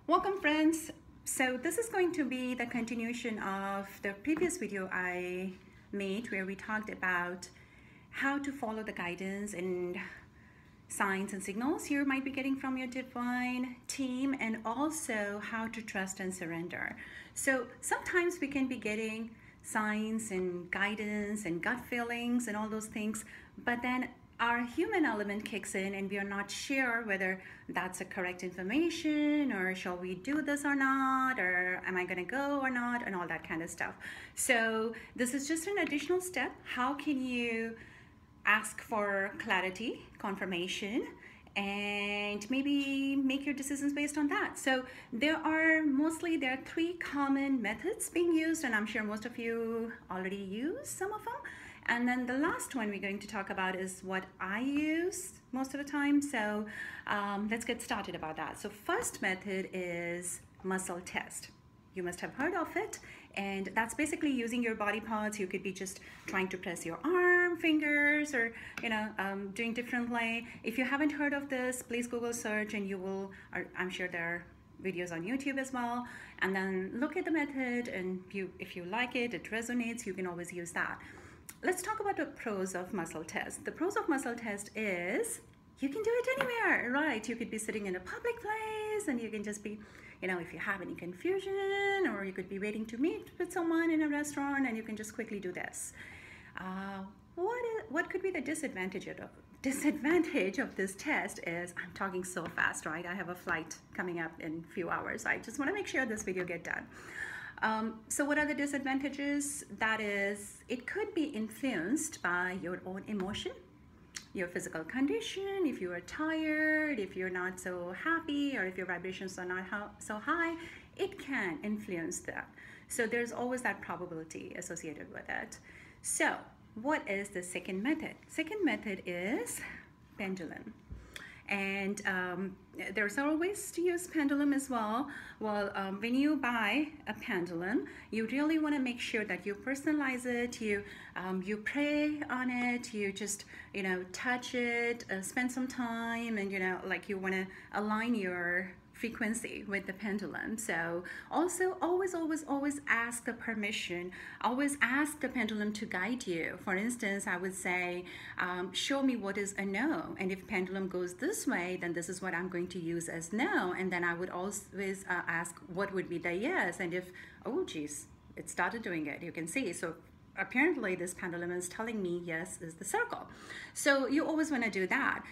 Welcome friends. So this is going to be the continuation of the previous video I made where we talked about how to follow the guidance and signs and signals you might be getting from your divine team, and also how to trust and surrender. So sometimes we can be getting signs and guidance and gut feelings and all those things, but then our human element kicks in and we are not sure whether that's a correct information, or shall we do this or not, or am I going to go or not, and all that kind of stuff. So this is just an additional step. How can you ask for clarity, confirmation, and maybe make your decisions based on that? So there are three common methods being used, and I'm sure most of you already use some of them. And then the last one we're going to talk about is what I use most of the time. So let's get started about that. So first method is muscle test. You must have heard of it, and that's basically using your body parts. You could be just trying to press your arm, fingers, or doing differently. If you haven't heard of this, please Google search and you will, I'm sure there are videos on YouTube as well, and then look at the method, and if you like it, it resonates, you can always use that. Let's talk about the pros of muscle test. The pros of muscle test is you can do it anywhere, right? You could be sitting in a public place and you can just be, if you have any confusion, or you could be waiting to meet with someone in a restaurant and you can just quickly do this. What could be the disadvantage of this test is, I'm talking so fast, right? I have a flight coming up in a few hours. I just want to make sure this video get done. So what are the disadvantages? That is, it could be influenced by your own emotion, your physical condition. If you are tired, if you're not so happy, or if your vibrations are not so high, it can influence that. So there's always that probability associated with it. So what is the second method? Second method is pendulum. And there's several ways to use pendulum as well. Well, when you buy a pendulum, you really want to make sure that you personalize it, you pray on it, you just touch it, spend some time, and like you want to align your frequency with the pendulum. So also always ask the permission, always ask the pendulum to guide you. For instance, I would say, show me what is a no, and if pendulum goes this way, then this is what I'm going to use as no. And then I would always ask what would be the yes, and if, oh geez, it started doing it, you can see. So apparently this pendulum is telling me yes is the circle. So you always want to do that.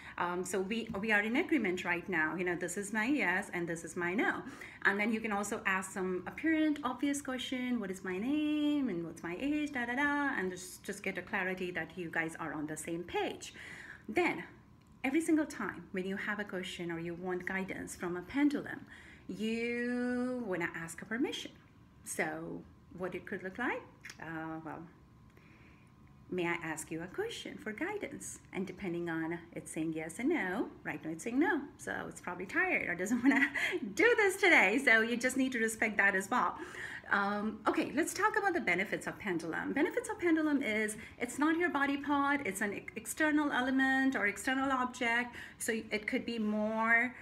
So we are in agreement right now. This is my yes and this is my no. And then you can also ask some apparent obvious question, what is my name and what's my age, da da da, and just get a clarity that you guys are on the same page. Then every single time when you have a question or you want guidance from a pendulum, you want to ask a permission. So what it could look like? Well, may I ask you a question for guidance? And depending on it's saying yes and no, right now it's saying no. So it's probably tired or doesn't want to do this today. So you just need to respect that as well. Okay, let's talk about the benefits of pendulum. Benefits of pendulum is it's not your body part, it's an external element or external object. So it could be more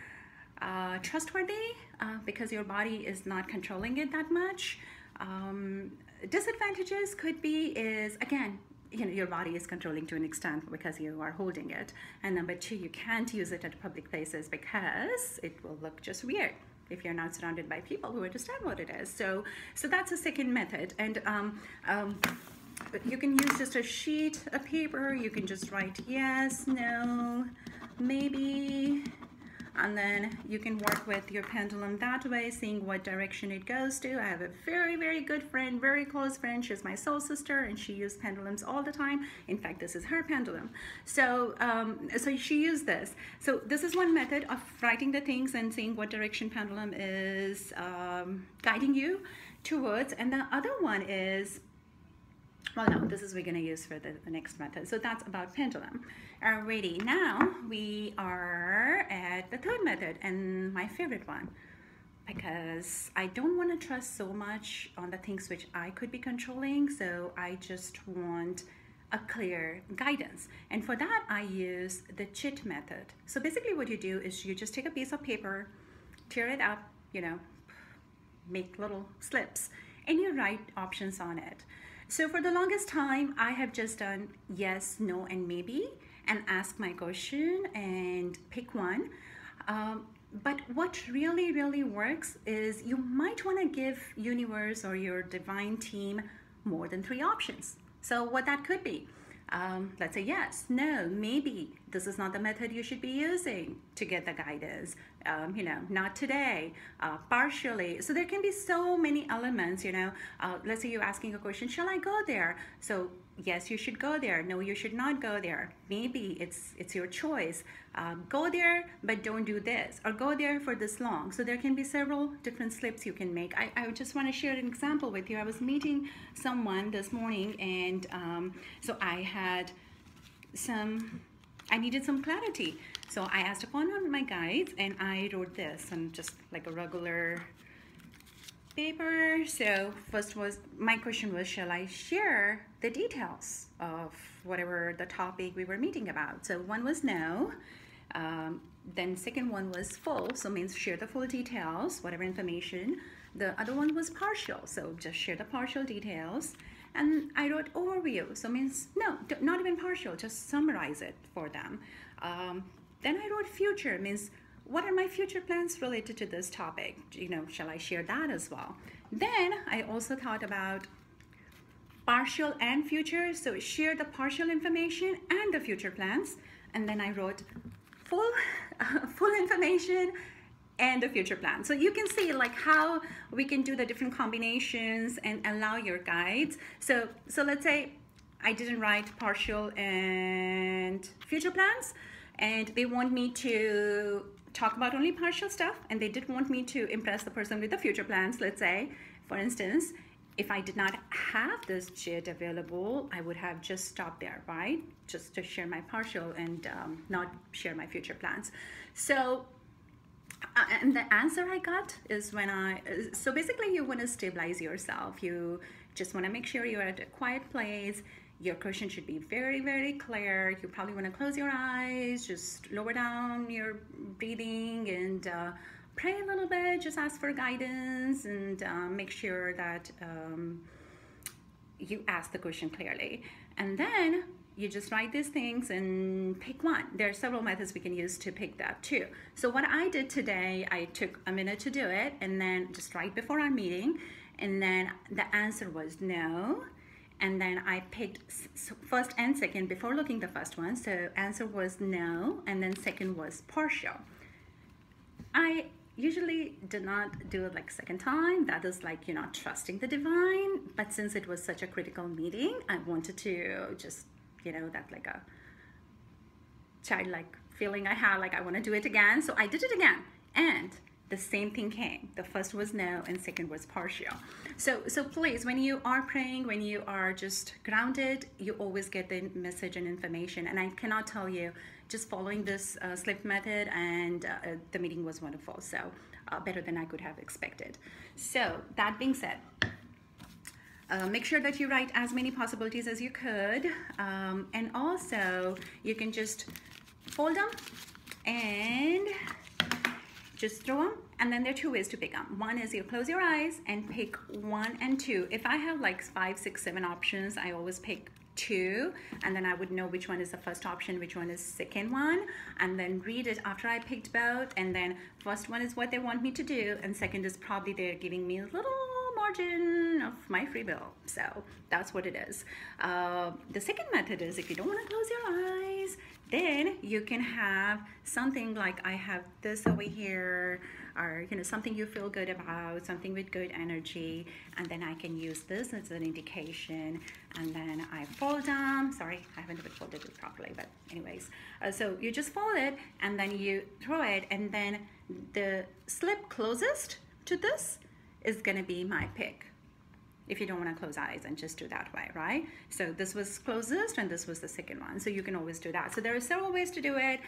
trustworthy because your body is not controlling it that much. Disadvantages could be is, again, your body is controlling to an extent because you are holding it. And number two, you can't use it at public places because it will look just weird if you're not surrounded by people who understand what it is. So that's a second method. And you can use just a sheet of paper. You can just write yes, no, maybe, and then you can work with your pendulum that way, seeing what direction it goes to. I have a very good friend, very close friend. She's my soul sister, and she uses pendulums all the time. In fact, this is her pendulum. So so she used this. So this is one method of writing the things and seeing what direction pendulum is guiding you towards. And the other one is, well, no, this is we're going to use for the next method. So that's about pendulum. Alrighty, now we are at the third method, and my favorite one, because I don't want to trust so much on the things which I could be controlling. So I just want a clear guidance. And for that, I use the chit method. So basically what you do is you just take a piece of paper, tear it up, you know, make little slips and you write options on it. So for the longest time, I have just done yes, no, and maybe, and ask my question and pick one. But what really works is you might want to give universe or your divine team more than 3 options. So what that could be, let's say yes, no, maybe this is not the method you should be using to get the guidance, not today, partially. So there can be so many elements, let's say you're asking a question, shall I go there? So yes, you should go there. No, you should not go there. Maybe it's your choice. Go there, but don't do this, or go there for this long. So there can be several different slips you can make. I just want to share an example with you. I was meeting someone this morning, and so I needed some clarity. So I asked upon one of my guides, and I wrote this on just like a regular paper. So first was, my question was, shall I share the details of whatever the topic we were meeting about? So one was no. Then second one was full, so means share the full details, whatever information. The other one was partial, so just share the partial details. And I wrote overview, so means no, not even partial, just summarize it for them. Then I wrote future, means what are my future plans related to this topic? Shall I share that as well? Then I also thought about partial and future, so share the partial information and the future plans. And then I wrote full information and the future plan. So you can see like how we can do the different combinations and allow your guides. So let's say I didn't write partial and future plans, and they want me to talk about only partial stuff, and they did want me to impress the person with the future plans. Let's say, for instance, if I did not have this JIT available, I would have just stopped there, right? Just to share my partial and not share my future plans. So, and the answer I got is so basically you want to stabilize yourself. You just want to make sure you're at a quiet place. Your question should be very clear. You probably want to close your eyes, just lower down your breathing, and pray a little bit, just ask for guidance, and make sure that you ask the question clearly. And then you just write these things and pick one. There are several methods we can use to pick that too. So what I did today, I took a minute to do it, and then just right before our meeting, and then the answer was no. And then I picked first and second before looking the first one. So answer was no, and then second was partial. I usually did not do it like second time. That is like you're not trusting the divine. But since it was such a critical meeting, I wanted to just, that like a childlike feeling I had, like I want to do it again. So I did it again, and the same thing came. The first was no, and second was partial. So please, when you are praying, when you are just grounded, you always get the message and information. And I cannot tell you, just following this slip method, and the meeting was wonderful. So better than I could have expected. So that being said, make sure that you write as many possibilities as you could. And also you can just fold them and just throw them, and then there are 2 ways to pick them. One is you close your eyes and pick 1 and 2. If I have like 5, 6, 7 options, I always pick 2, and then I would know which one is the first option, which one is second one, and then read it after I picked both. And then first one is what they want me to do, and second is probably they're giving me a little margin of my free will. So that's what it is. The second method is, if you don't want to close your eyes, then you can have something like I have this over here, or something you feel good about, something with good energy, and then I can use this as an indication. And then I fold them. Sorry, I haven't even folded it properly, but anyways, so you just fold it and then you throw it, and then the slip closest to this is gonna be my pick, if you don't want to close eyes and just do that way, right? So this was closest, and this was the second one. So you can always do that. So there are several ways to do it.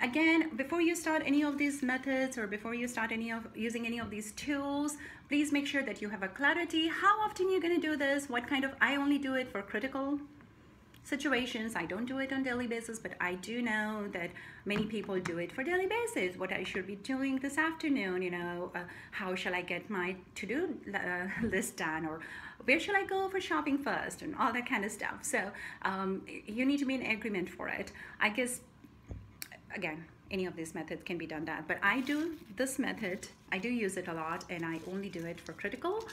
Again, before you start any of these methods, or before you start using any of these tools, please make sure that you have a clarity. How often you're going to do this? What kind of, I only do it for critical situations. I don't do it on daily basis, but I do know that many people do it for daily basis. What I should be doing this afternoon, how shall I get my to-do list done, or where shall I go for shopping first, and all that kind of stuff. So you need to be in agreement for it. I guess, again, any of these methods can be done that, but I do this method, I do use it a lot, and I only do it for critical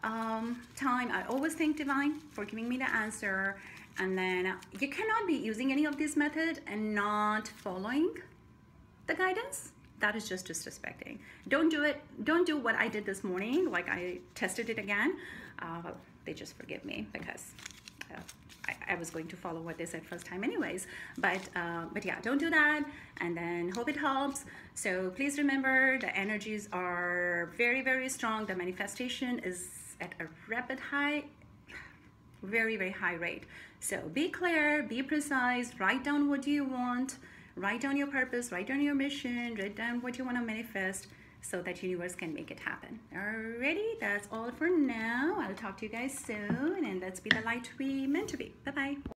time. I always thank Divine for giving me the answer. And then you cannot be using any of these methods and not following the guidance. That is just disrespecting. Don't do it. Don't do what I did this morning. Like, I tested it again. Well, they just forgive me because I was going to follow what they said first time anyways. But yeah, don't do that. And then hope it helps. So please remember, the energies are very, very strong. The manifestation is at a rapid high, very, very high rate. So be clear, be precise, write down what you want, write down your purpose, write down your mission, write down what you want to manifest so that universe can make it happen. Alrighty, that's all for now. I'll talk to you guys soon, and let's be the light we meant to be. Bye-bye.